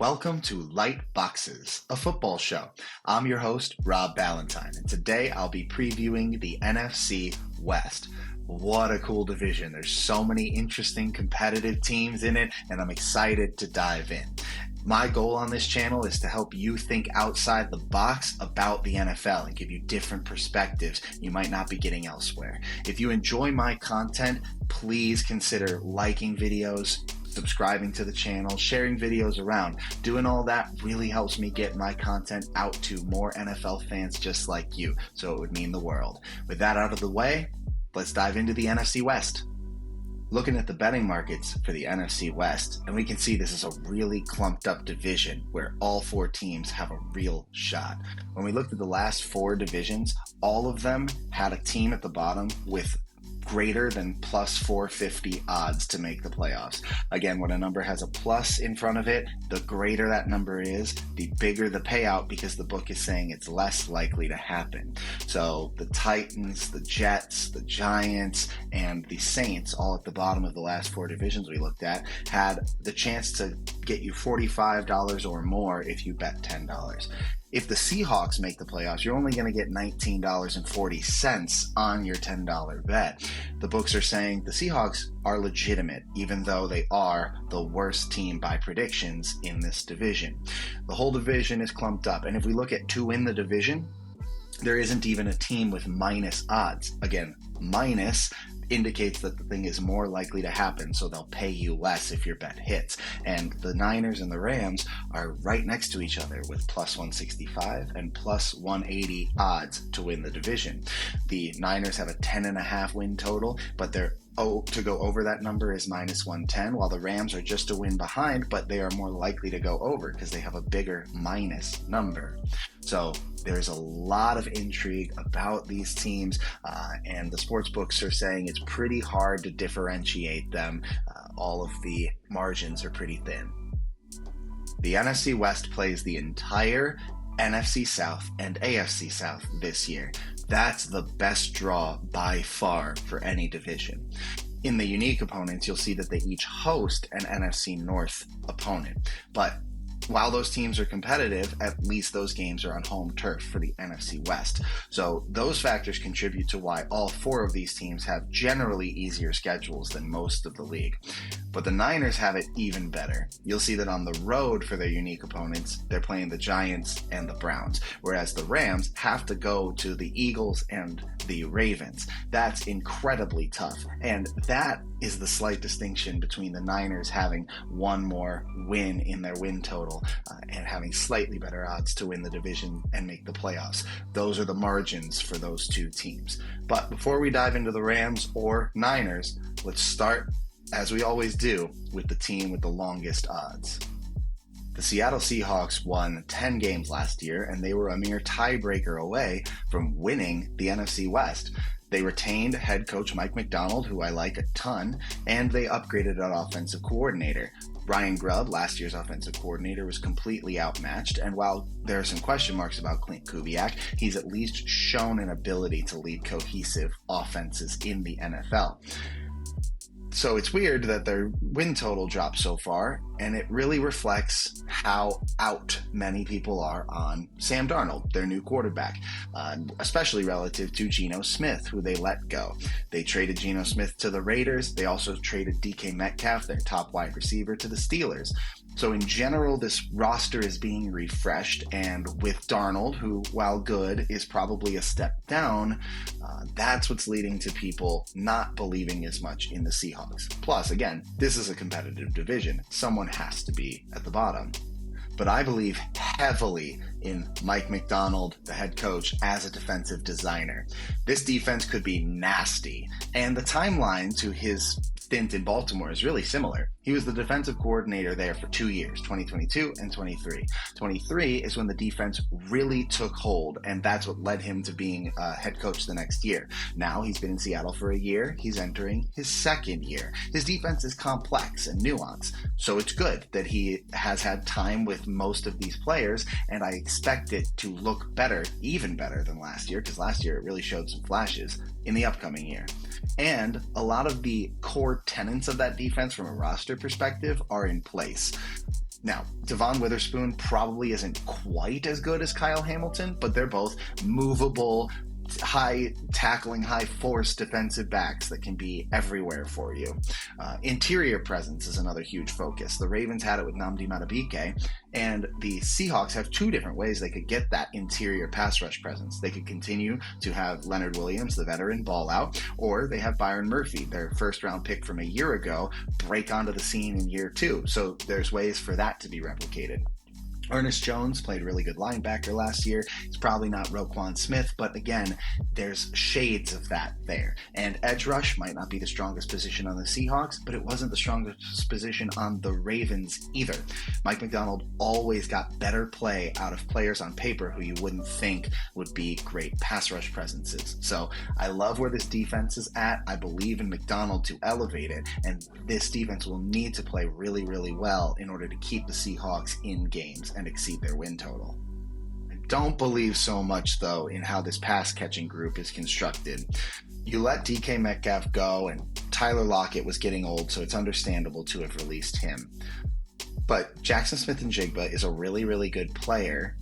Welcome to Light Boxes, a football show. I'm your host, Rob Ballantine, and today I'll be previewing the NFC West. What a cool division. There's so many interesting competitive teams in it, and I'm excited to dive in. My goal on this channel is to help you think outside the box about the NFL and give you different perspectives you might not be getting elsewhere. If you enjoy my content, please consider liking videos, subscribing to the channel, sharing videos around. Doing all that really helps me get my content out to more NFL fans just like you, so it would mean the world. With that out of the way, let's dive into the NFC West. Looking at the betting markets for the NFC West, and we can see this is a really clumped up division where all four teams have a real shot. When we looked at the last four divisions, all of them had a team at the bottom with greater than plus 450 odds to make the playoffs. Again, when a number has a plus in front of it, the greater that number is, the bigger the payout, because the book is saying it's less likely to happen. So the Titans, the Jets, the Giants, and the Saints, all at the bottom of the last four divisions we looked at, had the chance to get you $45 or more if you bet $10. If the Seahawks make the playoffs, you're only going to get $19.40 on your $10 bet. The books are saying the Seahawks are legitimate, even though they are the worst team by predictions in this division. The whole division is clumped up, and if we look at to win the division, there isn't even a team with minus odds. Again, minus indicates that the thing is more likely to happen, so they'll pay you less if your bet hits. And the Niners and the Rams are right next to each other with plus 165 and plus 180 odds to win the division. The Niners have a 10.5 win total, but they're to go over that number is minus 110, while the Rams are just a win behind, but they are more likely to go over because they have a bigger minus number. So there's a lot of intrigue about these teams, and the sports books are saying it's pretty hard to differentiate them. All of the margins are pretty thin. The NFC West plays the entire NFC South and AFC South this year. That's the best draw by far for any division. In the unique opponents, you'll see that they each host an NFC North opponent. But while those teams are competitive, at least those games are on home turf for the NFC West. So those factors contribute to why all four of these teams have generally easier schedules than most of the league. But the Niners have it even better. You'll see that on the road for their unique opponents, they're playing the Giants and the Browns, whereas the Rams have to go to the Eagles and the Ravens. That's incredibly tough, and that is the slight distinction between the Niners having one more win in their win total and having slightly better odds to win the division and make the playoffs. Those are the margins for those two teams. But before we dive into the Rams or Niners, let's start, as we always do, with the team with the longest odds. The Seattle Seahawks won 10 games last year, and they were a mere tiebreaker away from winning the NFC West. They retained head coach Mike Macdonald, who I like a ton, and they upgraded an offensive coordinator. Ryan Grubb, last year's offensive coordinator, was completely outmatched, and while there are some question marks about Clint Kubiak, he's at least shown an ability to lead cohesive offenses in the NFL. So it's weird that their win total dropped so far, and it really reflects how out many people are on Sam Darnold, their new quarterback, especially relative to Geno Smith, who they let go. They traded Geno Smith to the Raiders. They also traded DK Metcalf, their top wide receiver, to the Steelers. So in general, this roster is being refreshed, and with Darnold, who, while good, is probably a step down, that's what's leading to people not believing as much in the Seahawks. Plus, again, this is a competitive division. Someone has to be at the bottom. But I believe heavily in Mike Macdonald, the head coach, as a defensive designer. This defense could be nasty, and the timeline to his stint in Baltimore is really similar. He was the defensive coordinator there for 2 years, 2022 and 23. 23 is when the defense really took hold, and that's what led him to being head coach the next year. Now he's been in Seattle for a year. He's entering his second year. His defense is complex and nuanced, so it's good that he has had time with most of these players, and I expect it to look better, even better than last year, because last year it really showed some flashes in the upcoming year. And a lot of the core tenets of that defense from a roster perspective are in place. Now, Devon Witherspoon probably isn't quite as good as Kyle Hamilton, but they're both movable, high tackling, high force defensive backs that can be everywhere for you. Interior presence is another huge focus. The Ravens had it with Nnamdi Madubuike, and the Seahawks have two different ways they could get that interior pass rush presence. They could continue to have Leonard Williams, the veteran, ball out, or they have Byron Murphy, their first round pick from a year ago, break onto the scene in year two. So there's ways for that to be replicated. Ernest Jones played really good linebacker last year. It's probably not Roquan Smith, but again, there's shades of that there. And edge rush might not be the strongest position on the Seahawks, but it wasn't the strongest position on the Ravens either. Mike Macdonald always got better play out of players on paper who you wouldn't think would be great pass rush presences. So I love where this defense is at. I believe in Macdonald to elevate it, and this defense will need to play really, really well in order to keep the Seahawks in games and exceed their win total. I don't believe so much, though, in how this pass-catching group is constructed. You let DK Metcalf go, and Tyler Lockett was getting old, so it's understandable to have released him. But Jackson Smith-Njigba is a really, really good player,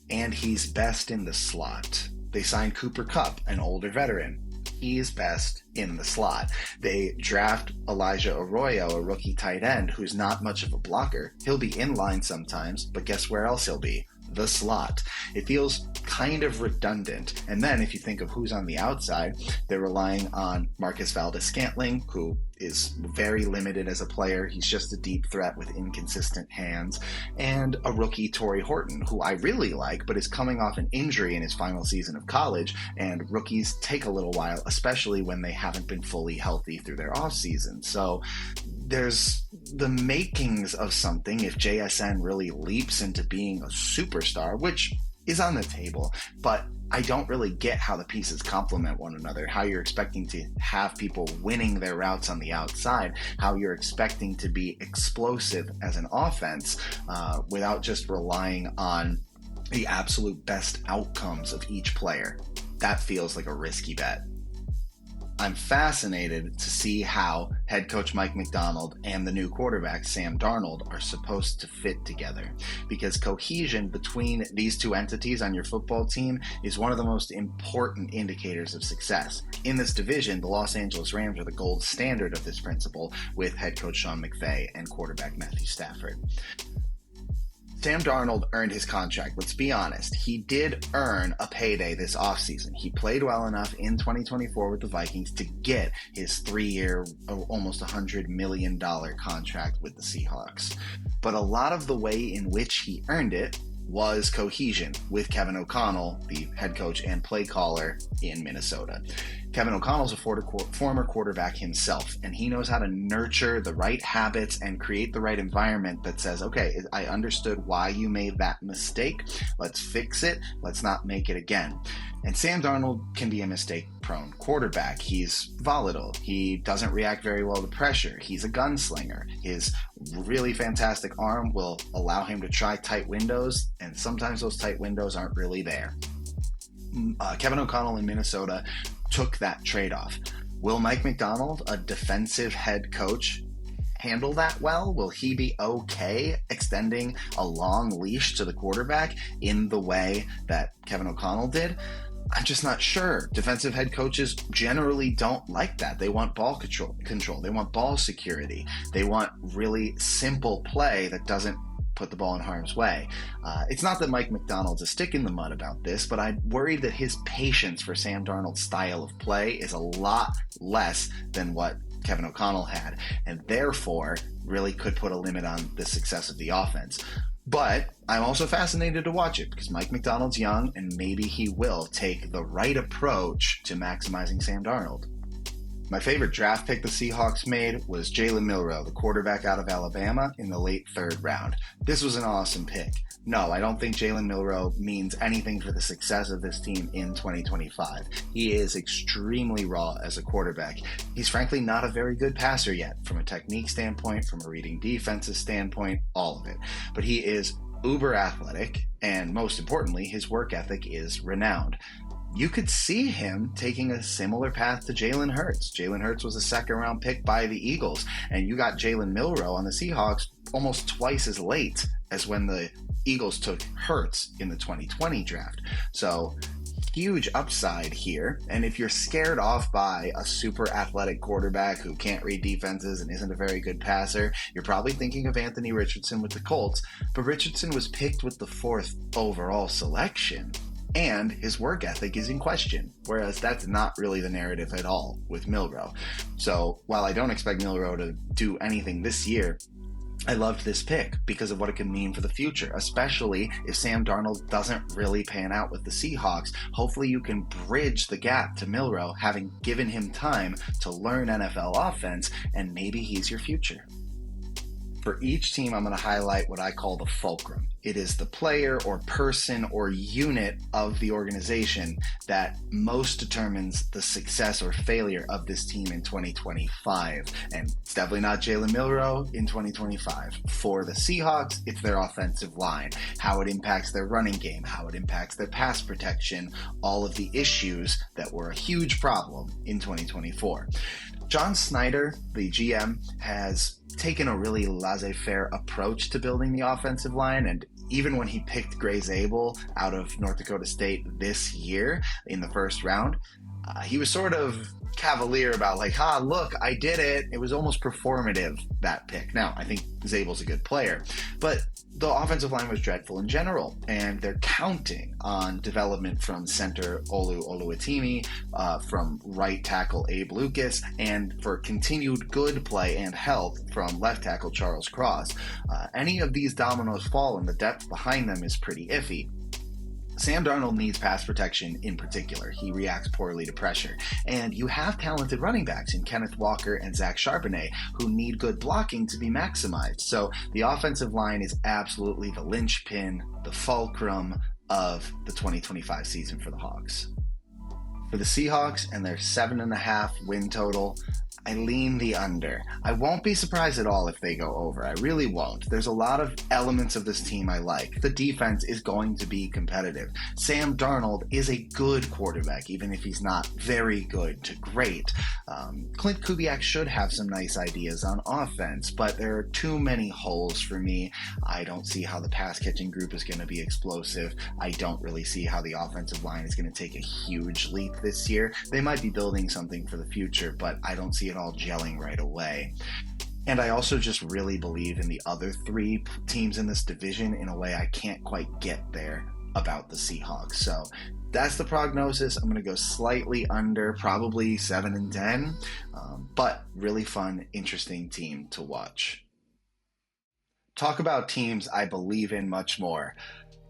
and he's best in the slot. They signed Cooper Kupp, an older veteran. He's best in the slot. They draft Elijah Arroyo, a rookie tight end who's not much of a blocker. He'll be in line sometimes, but guess where else he'll be? The slot. It feels kind of redundant. And then if you think of who's on the outside, they're relying on Marcus Valdes-Scantling, who is very limited as a player. He's just a deep threat with inconsistent hands. And a rookie, Torrey Horton, who I really like, but is coming off an injury in his final season of college. And rookies take a little while, especially when they haven't been fully healthy through their offseason. So there's the makings of something if JSN really leaps into being a superstar, which is on the table, but I don't really get how the pieces complement one another, how you're expecting to have people winning their routes on the outside, how you're expecting to be explosive as an offense without just relying on the absolute best outcomes of each player. That feels like a risky bet. I'm fascinated to see how head coach Mike Macdonald and the new quarterback Sam Darnold are supposed to fit together, because cohesion between these two entities on your football team is one of the most important indicators of success. In this division, the Los Angeles Rams are the gold standard of this principle with head coach Sean McVay and quarterback Matthew Stafford. Sam Darnold earned his contract. Let's be honest. He did earn a payday this offseason. He played well enough in 2024 with the Vikings to get his 3-year, almost $100 million contract with the Seahawks. But a lot of the way in which he earned it was cohesion with Kevin O'Connell, the head coach and play caller in Minnesota. Kevin O'Connell's a former quarterback himself, and he knows how to nurture the right habits and create the right environment that says, okay, I understood why you made that mistake. Let's fix it. Let's not make it again. And Sam Darnold can be a mistake-prone quarterback. He's volatile. He doesn't react very well to pressure. He's a gunslinger. His really fantastic arm will allow him to try tight windows, and sometimes those tight windows aren't really there. Kevin O'Connell in Minnesota took that trade-off. Will Mike Macdonald, a defensive head coach, handle that well? Will he be okay extending a long leash to the quarterback in the way that Kevin O'Connell did? I'm just not sure. Defensive head coaches generally don't like that. They want ball control. They want ball security. They want really simple play that doesn't put the ball in harm's way. It's not that Mike Macdonald's a stick in the mud about this, but I'm worried that his patience for Sam Darnold's style of play is a lot less than what Kevin O'Connell had, and therefore really could put a limit on the success of the offense. But I'm also fascinated to watch it because Mike Macdonald's young, and maybe he will take the right approach to maximizing Sam Darnold. My favorite draft pick the Seahawks made was Jalen Milroe, the quarterback out of Alabama, in the late 3rd round. This was an awesome pick. No, I don't think Jalen Milroe means anything for the success of this team in 2025. He is extremely raw as a quarterback. He's frankly not a very good passer yet, from a technique standpoint, from a reading defenses standpoint, all of it. But he is uber athletic, and most importantly, his work ethic is renowned. you could see him taking a similar path to Jalen Hurts. Jalen Hurts was a second-round pick by the Eagles, and you got Jalen Milroe on the Seahawks almost twice as late as when the Eagles took Hurts in the 2020 draft. So huge upside here. And if you're scared off by a super athletic quarterback who can't read defenses and isn't a very good passer, you're probably thinking of Anthony Richardson with the Colts. But Richardson was picked with the 4th overall selection, and his work ethic is in question, whereas that's not really the narrative at all with Milroe. So while I don't expect Milroe to do anything this year, I loved this pick because of what it could mean for the future, especially if Sam Darnold doesn't really pan out with the Seahawks. Hopefully you can bridge the gap to Milroe, having given him time to learn NFL offense, and maybe he's your future. For each team, I'm going to highlight what I call the fulcrum. It is the player or person or unit of the organization that most determines the success or failure of this team in 2025. And it's definitely not Jalen Milroe in 2025. For the Seahawks, it's their offensive line, how it impacts their running game, how it impacts their pass protection, all of the issues that were a huge problem in 2024. John Snyder, the GM, has taken a really laissez-faire approach to building the offensive line, and even when he picked Gray Zabel out of North Dakota State this year in the first round, he was sort of cavalier about look, I did it. It was almost performative, that pick. Now, I think Zabel's a good player, but the offensive line was dreadful in general, and they're counting on development from center Olu Oluwatimi, from right tackle Abe Lucas, and for continued good play and health from left tackle Charles Cross. Any of these dominoes fall, and the depth behind them is pretty iffy. Sam Darnold needs pass protection in particular. He reacts poorly to pressure. And you have talented running backs in Kenneth Walker and Zach Charbonnet who need good blocking to be maximized. So the offensive line is absolutely the linchpin, the fulcrum of the 2025 season for the Hawks. For the Seahawks and their 7.5 win total, I lean the under. I won't be surprised at all if they go over. I really won't. There's a lot of elements of this team I like. The defense is going to be competitive. Sam Darnold is a good quarterback, even if he's not very good to great. Clint Kubiak should have some nice ideas on offense, but there are too many holes for me. I don't see how the pass-catching group is going to be explosive. I don't really see how the offensive line is going to take a huge leap this year. They might be building something for the future, but I don't see it all gelling right away. And I also just really believe in the other 3 teams in this division in a way I can't quite get there about the Seahawks. So that's the prognosis. I'm going to go slightly under, probably 7-10, but really fun, interesting team to watch. Talk about teams I believe in much more.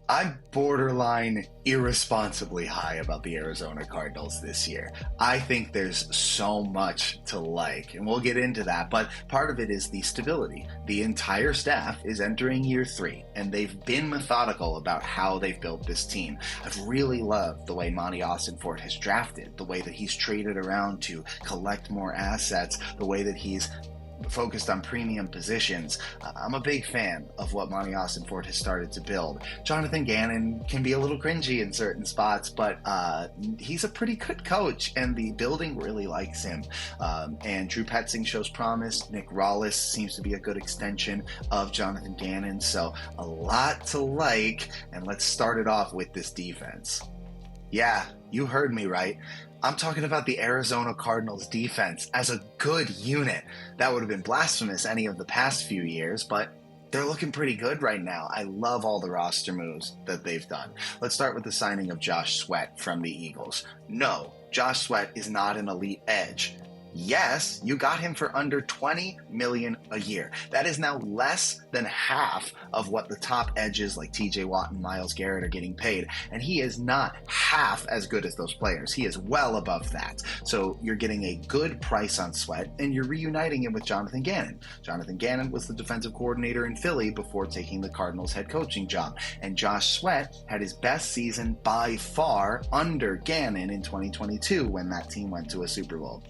I'm borderline irresponsibly high about the Arizona Cardinals this year. I think there's so much to like, and we'll get into that, but part of it is the stability. The entire staff is entering year 3, and they've been methodical about how they've built this team. I've really loved the way Monty Austinfort has drafted, the way that he's traded around to collect more assets, the way that he's focused on premium positions. I'm a big fan of what Monty Austinfort has started to build. Jonathan Gannon can be a little cringy in certain spots, but he's a pretty good coach, and the building really likes him. And Drew Petzing shows promise. Nick Rawlis seems to be a good extension of Jonathan Gannon, so a lot to like, and let's start it off with this defense. Yeah, you heard me right. I'm talking about the Arizona Cardinals defense as a good unit. That would have been blasphemous any of the past few years, but they're looking pretty good right now. I love all the roster moves that they've done. Let's start with the signing of Josh Sweat from the Eagles. No, Josh Sweat is not an elite edge. Yes, you got him for under $20 million a year. That is now less than half of what the top edges like TJ Watt and Myles Garrett are getting paid. And he is not half as good as those players. He is well above that. So you're getting a good price on Sweat, and you're reuniting him with Jonathan Gannon. Jonathan Gannon was the defensive coordinator in Philly before taking the Cardinals head coaching job. And Josh Sweat had his best season by far under Gannon in 2022 when that team went to a Super Bowl.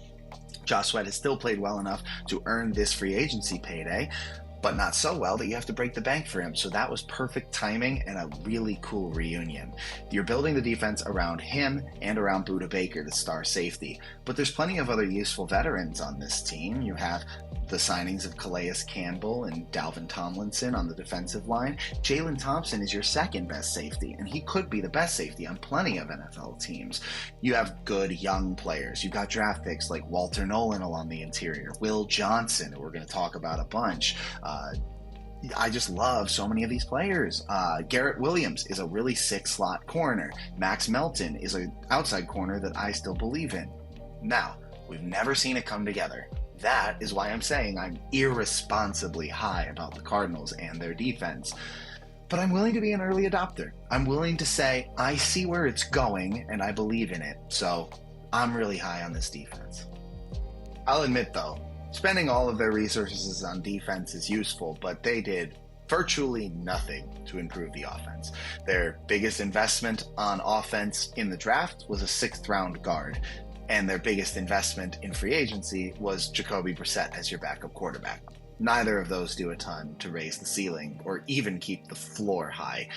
Josh Sweat has still played well enough to earn this free agency payday, but not so well that you have to break the bank for him. So that was perfect timing and a really cool reunion. You're building the defense around him and around Budda Baker, the star safety. But there's plenty of other useful veterans on this team. You have the signings of Calais Campbell and Dalvin Tomlinson on the defensive line. Jalen Thompson is your second best safety, and he could be the best safety on plenty of NFL teams. You have good young players. You've got draft picks like Walter Nolan along the interior, Will Johnson, who we're going to talk about a bunch. I just love so many of these players. Garrett Williams is a really sick slot corner. Max Melton is an outside corner that I still believe in. Now, we've never seen it come together. That is why I'm saying I'm irresponsibly high about the Cardinals and their defense. But I'm willing to be an early adopter. I'm willing to say, I see where it's going and I believe in it. So I'm really high on this defense. I'll admit though, spending all of their resources on defense is useful, but they did virtually nothing to improve the offense. Their biggest investment on offense in the draft was a 6th round guard. And their biggest investment in free agency was Jacoby Brissett as your backup quarterback. Neither of those do a ton to raise the ceiling or even keep the floor high.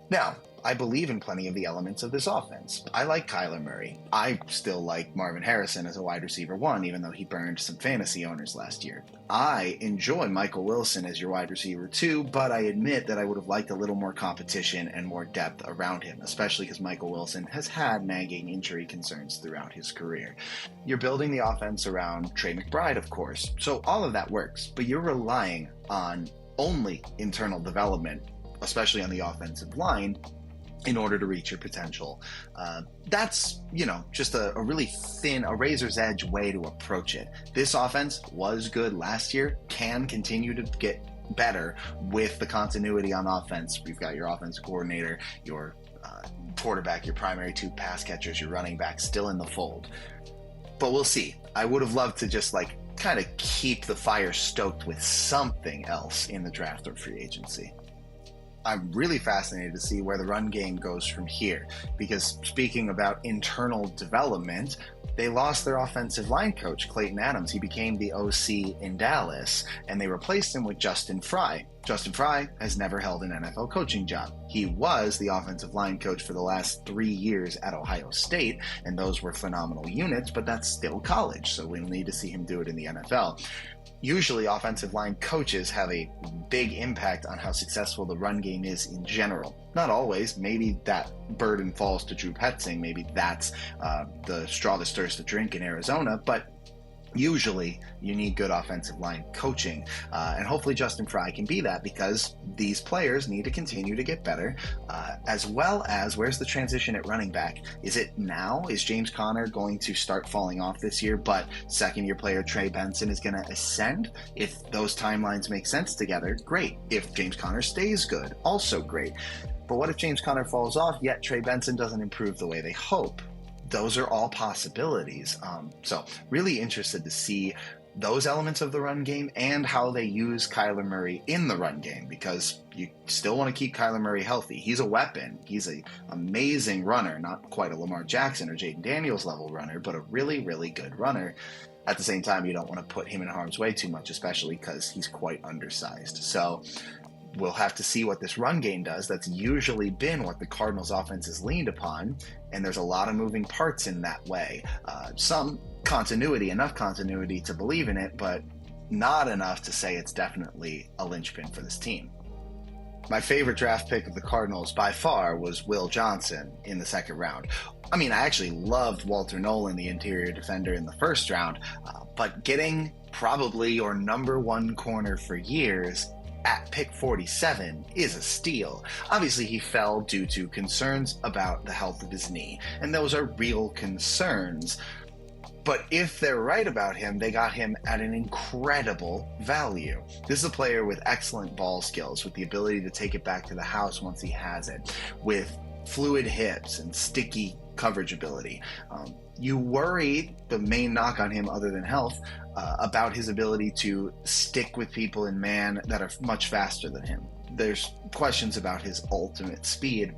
Now, I believe in plenty of the elements of this offense. I like Kyler Murray. I still like Marvin Harrison as a wide receiver 1, even though he burned some fantasy owners last year. I enjoy Michael Wilson as your wide receiver 2, but I admit that I would have liked a little more competition and more depth around him, especially because Michael Wilson has had nagging injury concerns throughout his career. You're building the offense around Trey McBride, of course, so all of that works, but you're relying on only internal development, especially on the offensive line, in order to reach your potential. That's, just a really thin, a razor's edge way to approach it. This offense was good last year, can continue to get better with the continuity on offense. We've got your offensive coordinator, your quarterback, your primary 2 pass catchers, your running back still in the fold. But we'll see. I would have loved to just kind of keep the fire stoked with something else in the draft or free agency. I'm really fascinated to see where the run game goes from here, because speaking about internal development, they lost their offensive line coach, Clayton Adams. He became the OC in Dallas, and they replaced him with Justin Fry. Justin Fry has never held an NFL coaching job. He was the offensive line coach for the last 3 years at Ohio State, and those were phenomenal units, but that's still college, so we'll need to see him do it in the NFL. Usually offensive line coaches have a big impact on how successful the run game is in general. Not always. Maybe that burden falls to Drew Petzing. Maybe that's the straw that stirs the drink in Arizona. But usually you need good offensive line coaching, and hopefully Justin Fry can be that, because these players need to continue to get better, as well as where's the transition at running back? Is it now? Is James Conner going to start falling off this year, but second-year player Trey Benson is going to ascend? If those timelines make sense together, great. If James Conner stays good, also great. But what if James Conner falls off, yet Trey Benson doesn't improve the way they hope? Those are all possibilities. So really interested to see those elements of the run game and how they use Kyler Murray in the run game, because you still want to keep Kyler Murray healthy. He's a weapon. He's an amazing runner, not quite a Lamar Jackson or Jaden Daniels level runner, but a really, really good runner. At the same time, you don't want to put him in harm's way too much, especially because he's quite undersized. So we'll have to see what this run game does. That's usually been what the Cardinals offense has leaned upon, and there's a lot of moving parts in that way. Some continuity, enough continuity to believe in it, but not enough to say it's definitely a linchpin for this team. My favorite draft pick of the Cardinals by far was Will Johnson in the 2nd round. I actually loved Walter Nolan, the interior defender, in the 1st round, but getting probably your number 1 corner for years at pick 47 is a steal. Obviously, he fell due to concerns about the health of his knee, and those are real concerns. But if they're right about him, they got him at an incredible value. This is a player with excellent ball skills, with the ability to take it back to the house once he has it, with fluid hips and sticky coverage ability. You worry, the main knock on him other than health, about his ability to stick with people in man that are much faster than him. There's questions about his ultimate speed,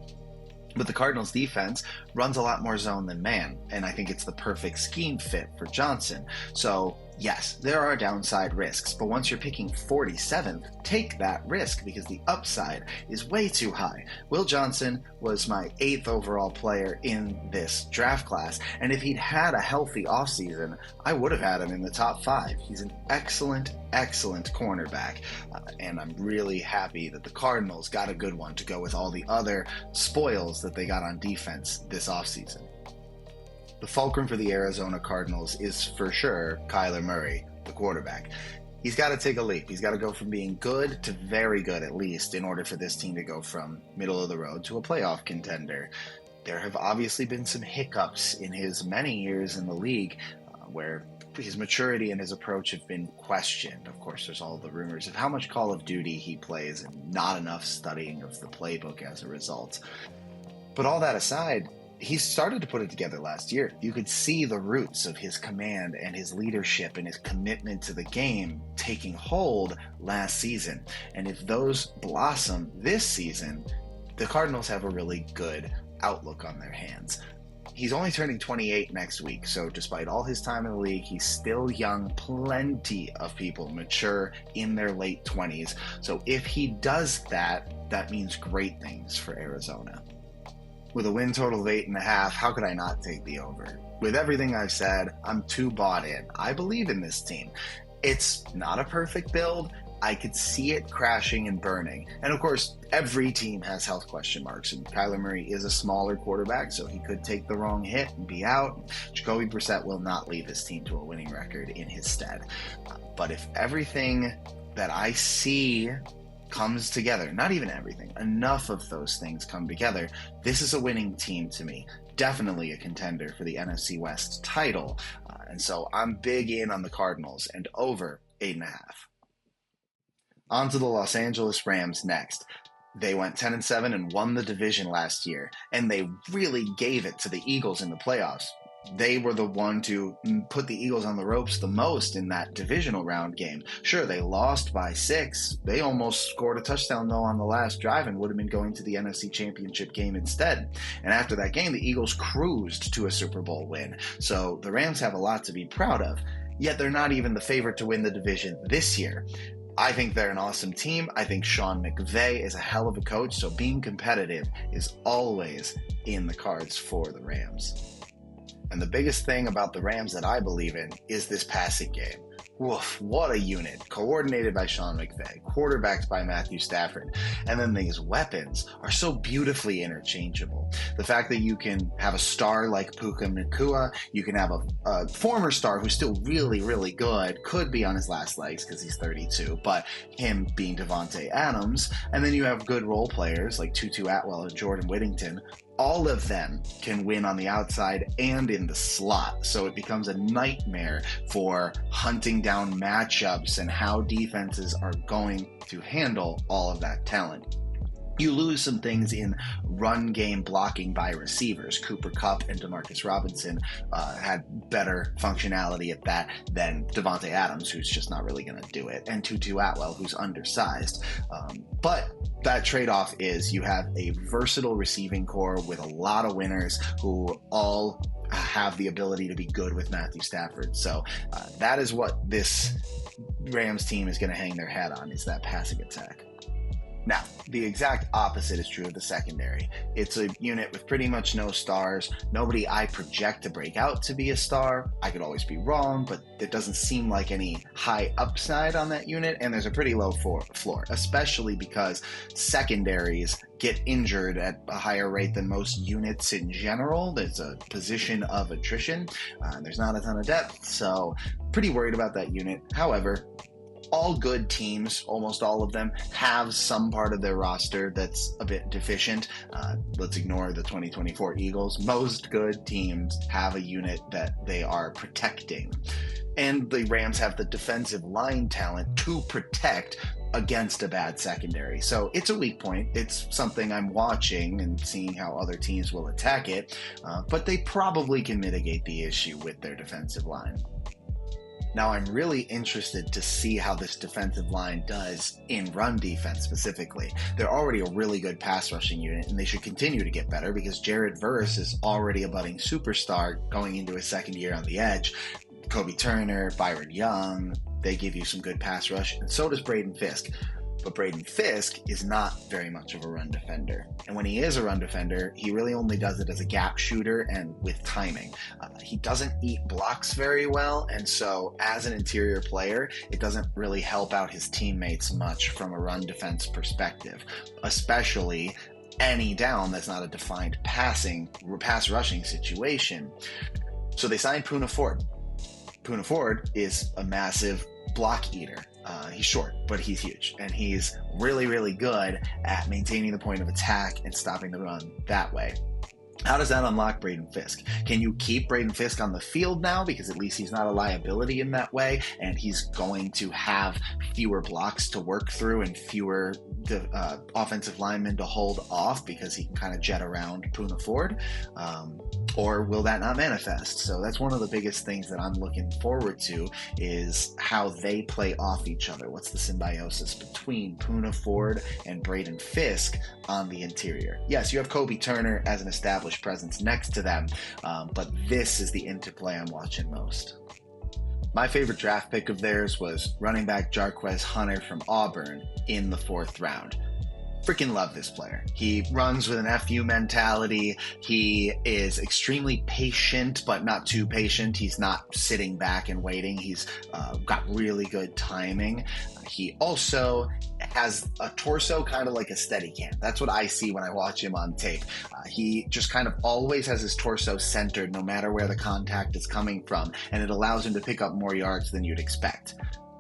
but the Cardinals defense runs a lot more zone than man, and I think it's the perfect scheme fit for Johnson. So Yes, there are downside risks, but once you're picking 47th, take that risk because the upside is way too high. Will Johnson was my 8th overall player in this draft class, and if he'd had a healthy offseason, I would have had him in the top 5. He's an excellent cornerback, and I'm really happy that the Cardinals got a good one to go with all the other spoils that they got on defense this offseason. The fulcrum for the Arizona Cardinals is for sure Kyler Murray, the quarterback. He's got to take a leap. He's got to go from being good to very good, at least, in order for this team to go from middle of the road to a playoff contender. There have obviously been some hiccups in his many years in the league where his maturity and his approach have been questioned. Of course, there's all the rumors of how much Call of Duty he plays and not enough studying of the playbook as a result. But all that aside, he started to put it together last year. You could see the roots of his command and his leadership and his commitment to the game taking hold last season. And if those blossom this season, the Cardinals have a really good outlook on their hands. He's only turning 28 next week, so despite all his time in the league, he's still young. Plenty of people mature in their late 20s. So if he does that, that means great things for Arizona. With a win total of 8.5, how could I not take the over? With everything I've said, I'm too bought in. I believe in this team. It's not a perfect build. I could see it crashing and burning. And of course, every team has health question marks, and Kyler Murray is a smaller quarterback, so he could take the wrong hit and be out. Jacoby Brissett will not lead this team to a winning record in his stead. But if everything that I see comes together, not even everything, enough of those things come together, this is a winning team to me. Definitely a contender for the NFC West title. And so I'm big in on the Cardinals and over 8.5. On to the Los Angeles Rams next. They went 10-7 and won the division last year, and they really gave it to the Eagles in the playoffs. They were the one to put the Eagles on the ropes the most in that divisional round game. Sure, they lost by 6. They almost scored a touchdown, though, on the last drive and would have been going to the NFC Championship game instead. And after that game, the Eagles cruised to a Super Bowl win. So the Rams have a lot to be proud of, yet they're not even the favorite to win the division this year. I think they're an awesome team. I think Sean McVay is a hell of a coach, so being competitive is always in the cards for the Rams. And the biggest thing about the Rams that I believe in is this passing game. Woof, what a unit. Coordinated by Sean McVay, quarterbacked by Matthew Stafford. And then these weapons are so beautifully interchangeable. The fact that you can have a star like Puka Nacua, you can have a former star who's still really, really good, could be on his last legs because he's 32, but him being Davante Adams. And then you have good role players like Tutu Atwell and Jordan Whittington. All of them can win on the outside and in the slot, so it becomes a nightmare for hunting down matchups and how defenses are going to handle all of that talent. You lose some things in run game blocking by receivers. Cooper Kupp and Demarcus Robinson had better functionality at that than Davante Adams, who's just not really going to do it, and Tutu Atwell, who's undersized. But that trade-off is you have a versatile receiving core with a lot of winners who all have the ability to be good with Matthew Stafford. So that is what this Rams team is going to hang their hat on, is that passing attack. Now, the exact opposite is true of the secondary. It's a unit with pretty much no stars. Nobody I project to break out to be a star. I could always be wrong, but there doesn't seem like any high upside on that unit, and there's a pretty low floor, especially because secondaries get injured at a higher rate than most units in general. There's a position of attrition. There's not a ton of depth, so pretty worried about that unit. However, all good teams, almost all of them, have some part of their roster that's a bit deficient. Let's ignore the 2024 Eagles. Most good teams have a unit that they are protecting. And the Rams have the defensive line talent to protect against a bad secondary. So it's a weak point. It's something I'm watching and seeing how other teams will attack it. But they probably can mitigate the issue with their defensive line. Now, I'm really interested to see how this defensive line does in run defense specifically. They're already a really good pass rushing unit, and they should continue to get better because Jared Verse is already a budding superstar going into his second year on the edge. Kobe Turner, Byron Young, they give you some good pass rush, and so does Braden Fisk. But Braden Fisk is not very much of a run defender. And when he is a run defender, he really only does it as a gap shooter and with timing. He doesn't eat blocks very well, and so as an interior player, it doesn't really help out his teammates much from a run defense perspective, especially any down that's not a defined pass rushing situation. So they signed Poona Ford. Poona Ford is a massive block eater. He's short, but he's huge, and he's really, really good at maintaining the point of attack and stopping the run that way. How does that unlock Braden Fisk? Can you keep Braden Fisk on the field now, because at least he's not a liability in that way, and he's going to have fewer blocks to work through and fewer offensive linemen to hold off because he can kind of jet around Poona Ford? Or will that not manifest? So that's one of the biggest things that I'm looking forward to, is how they play off each other. What's the symbiosis between Poona Ford and Braden Fisk on the interior? Yes, you have Kobe Turner as an established presence next to them, but this is the interplay I'm watching most. My favorite draft pick of theirs was running back Jarquez Hunter from Auburn in the 4th round. Freaking love this player. He runs with an FU mentality. He is extremely patient, but not too patient. He's not sitting back and waiting. He's got really good timing. He also has a torso kind of like a Steadicam. That's what I see when I watch him on tape. He just kind of always has his torso centered no matter where the contact is coming from, and it allows him to pick up more yards than you'd expect.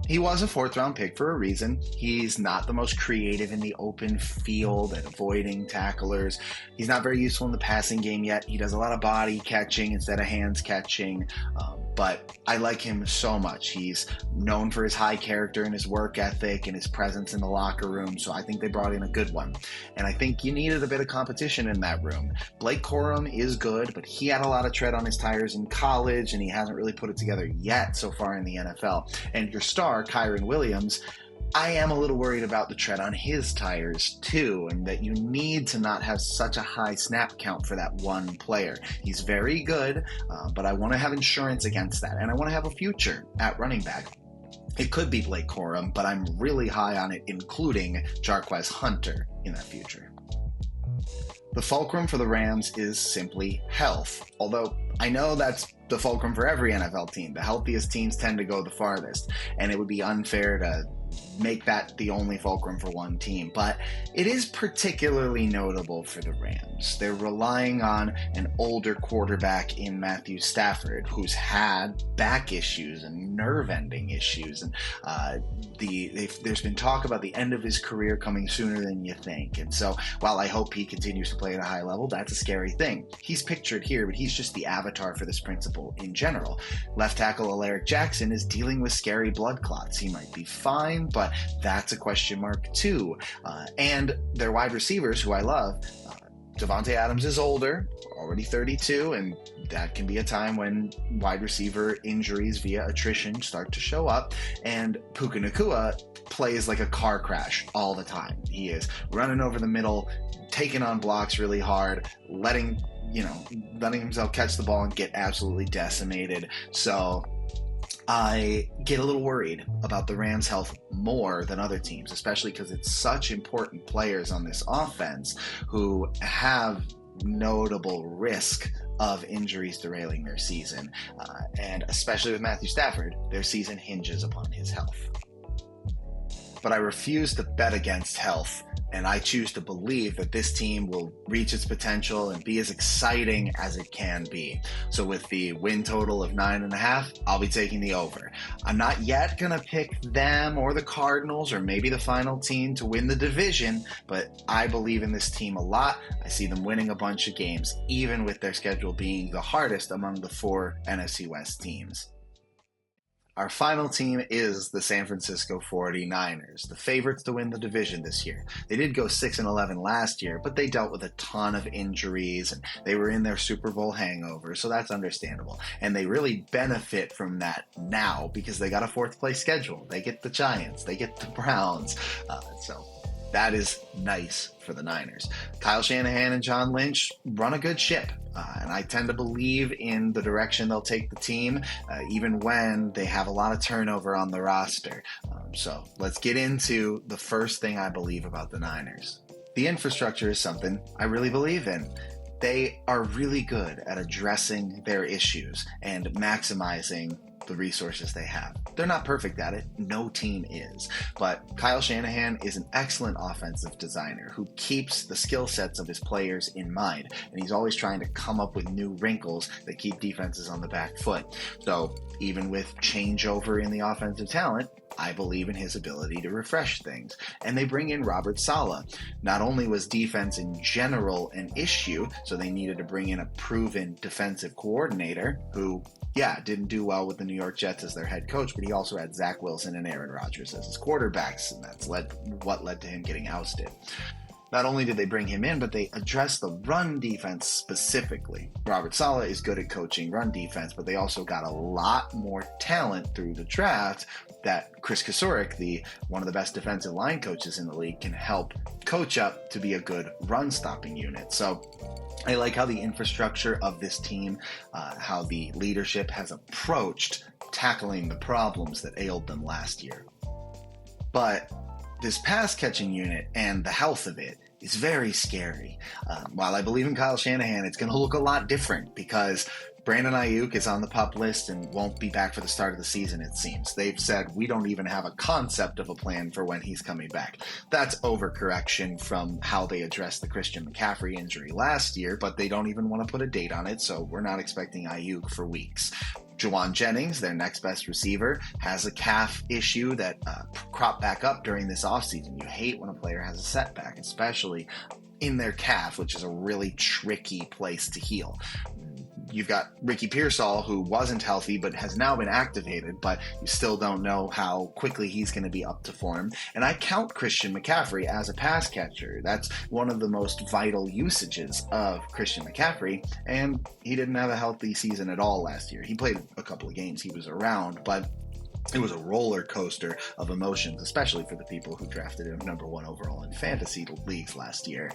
He was a 4th round pick for a reason. He's not the most creative in the open field at avoiding tacklers. He's not very useful in the passing game yet. He does a lot of body catching instead of hands catching. But I like him so much. He's known for his high character and his work ethic and his presence in the locker room, so I think they brought in a good one. And I think you needed a bit of competition in that room. Blake Corum is good, but he had a lot of tread on his tires in college, and he hasn't really put it together yet so far in the NFL. And your star, Kyren Williams, I am a little worried about the tread on his tires too, and that you need to not have such a high snap count for that one player. He's very good, but I want to have insurance against that, and I want to have a future at running back. It could be Blake Corum, but I'm really high on it, including Jarquez Hunter in that future. The fulcrum for the Rams is simply health, although I know that's the fulcrum for every NFL team. The healthiest teams tend to go the farthest, and it would be unfair to make that the only fulcrum for one team, but it is particularly notable for the Rams. They're relying on an older quarterback in Matthew Stafford, who's had back issues and nerve-ending issues, and there's been talk about the end of his career coming sooner than you think. And so while I hope he continues to play at a high level, that's a scary thing. He's pictured here, but he's just the avatar for this principle in general. Left tackle Alaric Jackson is dealing with scary blood clots. He might be fine, but that's a question mark too. And their wide receivers, who I love, Davante Adams is older, already 32, and that can be a time when wide receiver injuries via attrition start to show up. And Puka Nacua plays like a car crash all the time. He is running over the middle, taking on blocks really hard, letting himself catch the ball and get absolutely decimated. So I get a little worried about the Rams' health more than other teams, especially because it's such important players on this offense who have notable risk of injuries derailing their season. And especially with Matthew Stafford, their season hinges upon his health. But I refuse to bet against health, and I choose to believe that this team will reach its potential and be as exciting as it can be. So with the win total of 9.5, I'll be taking the over. I'm not yet going to pick them or the Cardinals or maybe the final team to win the division, but I believe in this team a lot. I see them winning a bunch of games, even with their schedule being the hardest among the 4 NFC West teams. Our final team is the San Francisco 49ers, the favorites to win the division this year. They did go 6-11 last year, but they dealt with a ton of injuries, and they were in their Super Bowl hangover, so that's understandable. And they really benefit from that now because they got a 4th place schedule. They get the Giants, they get the Browns, so That is nice for the Niners. Kyle Shanahan and John Lynch run a good ship, and I tend to believe in the direction they'll take the team, even when they have a lot of turnover on the roster. So let's get into the first thing I believe about the Niners. The infrastructure is something I really believe in. They are really good at addressing their issues and maximizing the resources they have. They're not perfect at it. No team is. But Kyle Shanahan is an excellent offensive designer who keeps the skill sets of his players in mind. And he's always trying to come up with new wrinkles that keep defenses on the back foot. So even with changeover in the offensive talent, I believe in his ability to refresh things. And they bring in Robert Saleh. Not only was defense in general an issue, so they needed to bring in a proven defensive coordinator who, didn't do well with the New York Jets as their head coach, but he also had Zach Wilson and Aaron Rodgers as his quarterbacks, and that's what led to him getting ousted. Not only did they bring him in, but they addressed the run defense specifically. Robert Saleh is good at coaching run defense, but they also got a lot more talent through the draft that Chris Kasurik, one of the best defensive line coaches in the league, can help coach up to be a good run-stopping unit. So I like how the infrastructure of this team, how the leadership has approached tackling the problems that ailed them last year. But this pass-catching unit and the health of it is very scary. While I believe in Kyle Shanahan, it's going to look a lot different because Brandon Ayuk is on the PUP list and won't be back for the start of the season, it seems. They've said we don't even have a concept of a plan for when he's coming back. That's overcorrection from how they addressed the Christian McCaffrey injury last year, but they don't even want to put a date on it, so we're not expecting Ayuk for weeks. Juwan Jennings, their next best receiver, has a calf issue that cropped back up during this offseason. You hate when a player has a setback, especially in their calf, which is a really tricky place to heal. You've got Ricky Pearsall, who wasn't healthy but has now been activated, but you still don't know how quickly he's going to be up to form. And I count Christian McCaffrey as a pass catcher. That's one of the most vital usages of Christian McCaffrey, and he didn't have a healthy season at all last year. He played a couple of games. He was around, but it was a roller coaster of emotions, especially for the people who drafted him number 1 overall in fantasy leagues last year.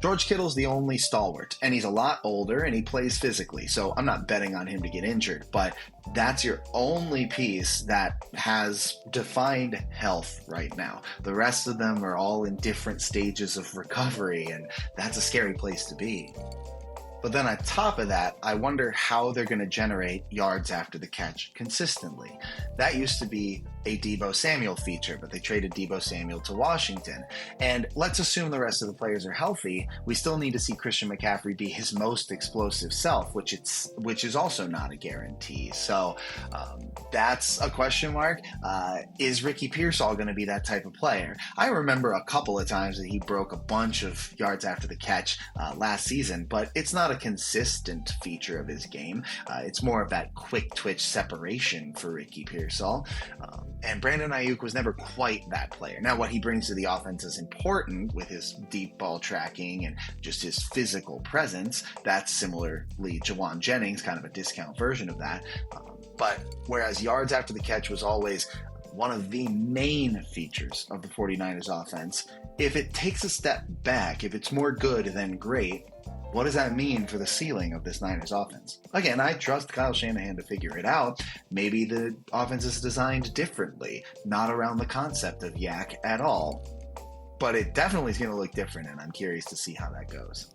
George Kittle's the only stalwart, and he's a lot older and he plays physically, so I'm not betting on him to get injured, but that's your only piece that has defined health right now. The rest of them are all in different stages of recovery, and that's a scary place to be. But then on top of that, I wonder how they're going to generate yards after the catch consistently. That used to be a Deebo Samuel feature, but they traded Deebo Samuel to Washington. And let's assume the rest of the players are healthy. We still need to see Christian McCaffrey be his most explosive self, which is also not a guarantee. So that's a question mark. Is Ricky Pearsall going to be that type of player? I remember a couple of times that he broke a bunch of yards after the catch last season, but it's not a consistent feature of his game. It's more of that quick twitch separation for Ricky Pearsall. And Brandon Ayuk was never quite that player. Now, what he brings to the offense is important with his deep ball tracking and just his physical presence. That's similarly Juwan Jennings, kind of a discount version of that. But whereas yards after the catch was always one of the main features of the 49ers offense, if it takes a step back, if it's more good than great, what does that mean for the ceiling of this Niners offense? Again, I trust Kyle Shanahan to figure it out. Maybe the offense is designed differently, not around the concept of yak at all. But it definitely is going to look different, and I'm curious to see how that goes.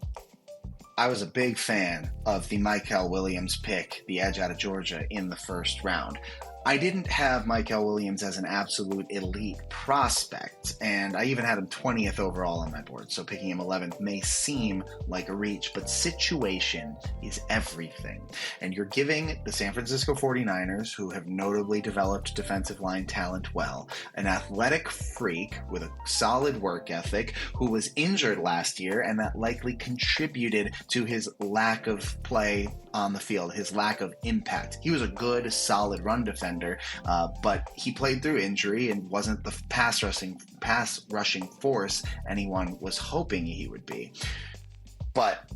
I was a big fan of the Mykel Williams pick, the edge out of Georgia, in the first round. I didn't have Mykel Williams as an absolute elite prospect, and I even had him 20th overall on my board, so picking him 11th may seem like a reach, but situation is everything. And you're giving the San Francisco 49ers, who have notably developed defensive line talent well, an athletic freak with a solid work ethic who was injured last year, and that likely contributed to his lack of play on the field, his lack of impact. He was a good, solid run defender, but he played through injury and wasn't the pass rushing force anyone was hoping he would be. But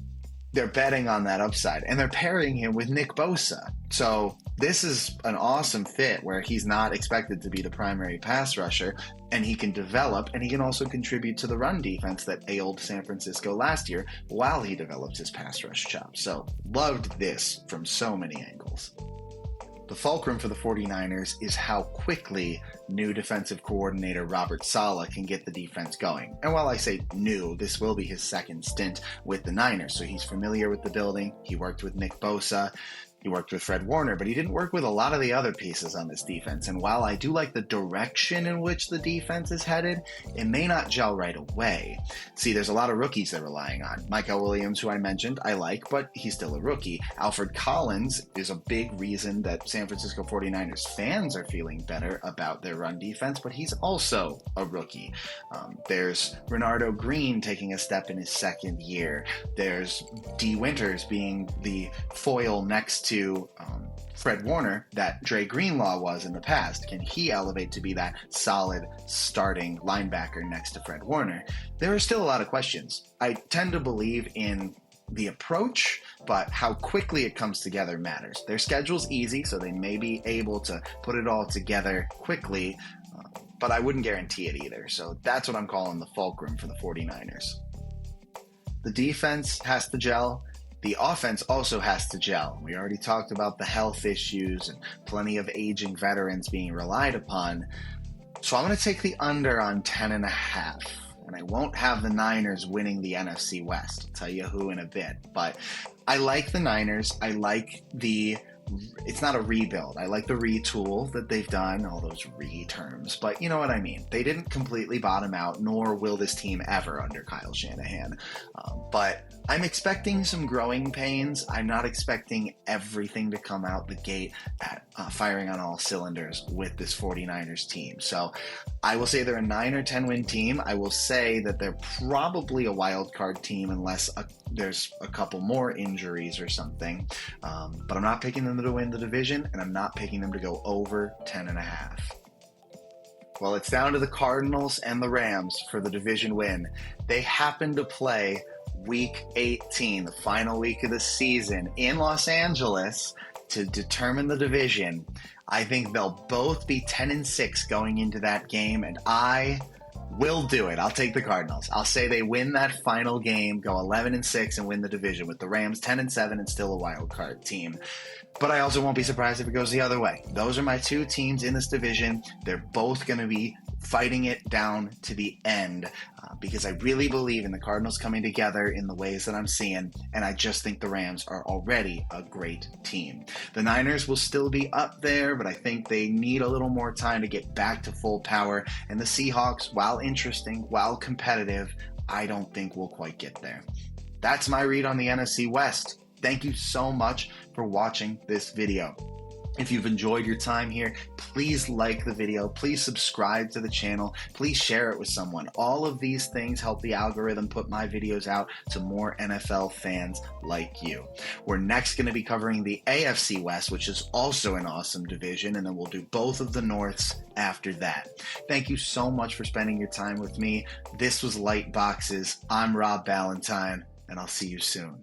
they're betting on that upside, and they're pairing him with Nick Bosa. So this is an awesome fit where he's not expected to be the primary pass rusher, and he can develop, and he can also contribute to the run defense that ailed San Francisco last year while he developed his pass rush chops. So loved this from so many angles. The fulcrum for the 49ers is how quickly new defensive coordinator Robert Saleh can get the defense going. And while I say new, this will be his second stint with the Niners, so he's familiar with the building. He worked with Nick Bosa. He worked with Fred Warner, but he didn't work with a lot of the other pieces on this defense. And while I do like the direction in which the defense is headed, it may not gel right away. See, there's a lot of rookies they're relying on. Micah Williams, who I mentioned, I like, but he's still a rookie. Alfred Collins is a big reason that San Francisco 49ers fans are feeling better about their run defense, but he's also a rookie. There's Renardo Green taking a step in his second year. There's D. Winters being the foil next to Fred Warner that Dre Greenlaw was in the past. Can he elevate to be that solid starting linebacker next to Fred Warner? There are still a lot of questions. I tend to believe in the approach, but how quickly it comes together matters. Their schedule's easy, so they may be able to put it all together quickly, but I wouldn't guarantee it either. So that's what I'm calling the fulcrum for the 49ers. The defense has to gel. The offense also has to gel. We already talked about the health issues and plenty of aging veterans being relied upon. So I'm going to take the under on 10.5. And I won't have the Niners winning the NFC West. I'll tell you who in a bit. But I like the Niners. I like it's not a rebuild. I like the retool that they've done, all those terms, but you know what I mean. They didn't completely bottom out, nor will this team ever under Kyle Shanahan. But I'm expecting some growing pains. I'm not expecting everything to come out the gate at firing on all cylinders with this 49ers team. So I will say they're a 9 or 10 win team. I will say that they're probably a wild card team unless there's a couple more injuries or something. But I'm not picking them to win the division, and I'm not picking them to go over 10.5. Well, it's down to the Cardinals and the Rams for the division win. They happen to play Week 18, the final week of the season in Los Angeles to determine the division. I think they'll both be 10-6 going into that game, and I will do it. I'll take the Cardinals. I'll say they win that final game, go 11-6 and win the division, with the Rams 10-7 and still a wild card team. But I also won't be surprised if it goes the other way. Those are my two teams in this division. They're both going to be fighting it down to the end because I really believe in the Cardinals coming together in the ways that I'm seeing, and I just think the Rams are already a great team. The Niners will still be up there, but I think they need a little more time to get back to full power, and the Seahawks, while interesting, while competitive, I don't think we'll quite get there. That's my read on the NFC West. Thank you so much for watching this video. If you've enjoyed your time here, please like the video, please subscribe to the channel, please share it with someone. All of these things help the algorithm put my videos out to more NFL fans like you. We're next going to be covering the AFC West, which is also an awesome division, and then we'll do both of the Norths after that. Thank you so much for spending your time with me. This was Light Boxes. I'm Rob Ballantine, and I'll see you soon.